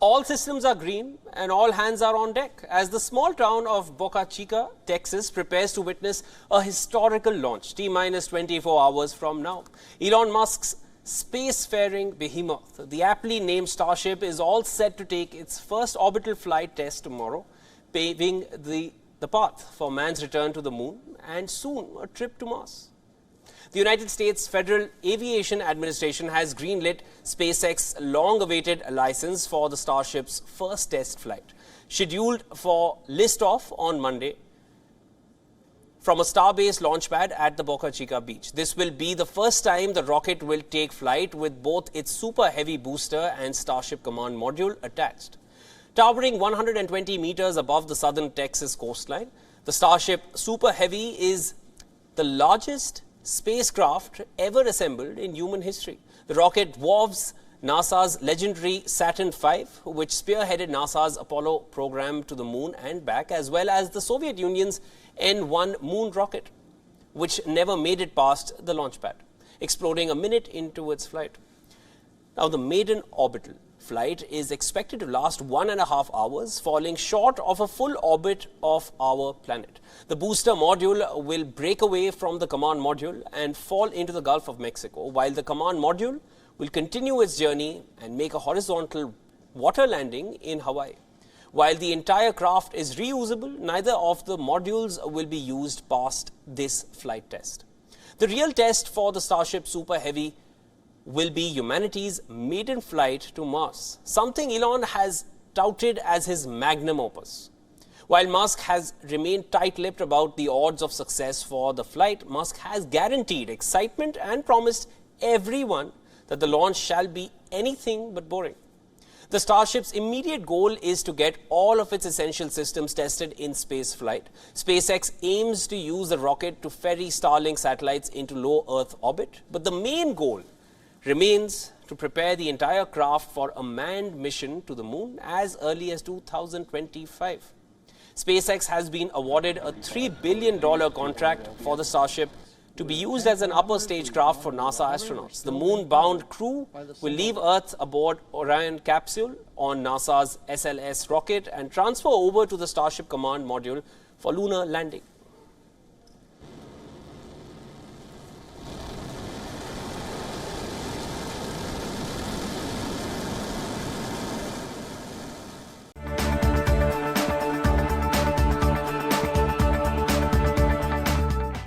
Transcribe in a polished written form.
All systems are green and all hands are on deck as the small town of Boca Chica, Texas prepares to witness a historical launch T-minus 24 hours from now. Elon Musk's spacefaring behemoth, the aptly named Starship, is all set to take its first orbital flight test tomorrow, paving the path for man's return to the moon and soon a trip to Mars. The United States Federal Aviation Administration has greenlit SpaceX's long-awaited license for the Starship's first test flight, scheduled for liftoff on Monday from a Starbase launchpad at the Boca Chica beach. This will be the first time the rocket will take flight with both its Super Heavy booster and Starship command module attached. Towering 120 meters above the southern Texas coastline, the Starship Super Heavy is the largest spacecraft ever assembled in human history. The rocket dwarfs NASA's legendary Saturn V, which spearheaded NASA's Apollo program to the moon and back, as well as the Soviet Union's N-1 moon rocket, which never made it past the launch pad, exploding a minute into its flight. Now, the maiden orbital flight is expected to last 1.5 hours, falling short of a full orbit of our planet. The booster module will break away from the command module and fall into the Gulf of Mexico, while the command module will continue its journey and make a horizontal water landing in Hawaii. While the entire craft is reusable, neither of the modules will be used past this flight test. The real test for the Starship Super Heavy will be humanity's maiden flight to Mars, something Elon has touted as his magnum opus. While Musk has remained tight-lipped about the odds of success for the flight, Musk has guaranteed excitement and promised everyone that the launch shall be anything but boring. The Starship's immediate goal is to get all of its essential systems tested in space flight. SpaceX aims to use the rocket to ferry Starlink satellites into low Earth orbit, but the main goal remains to prepare the entire craft for a manned mission to the moon as early as 2025. SpaceX has been awarded a $3 billion contract for the Starship to be used as an upper stage craft for NASA astronauts. The moon-bound crew will leave Earth aboard Orion capsule on NASA's SLS rocket and transfer over to the Starship command module for lunar landing.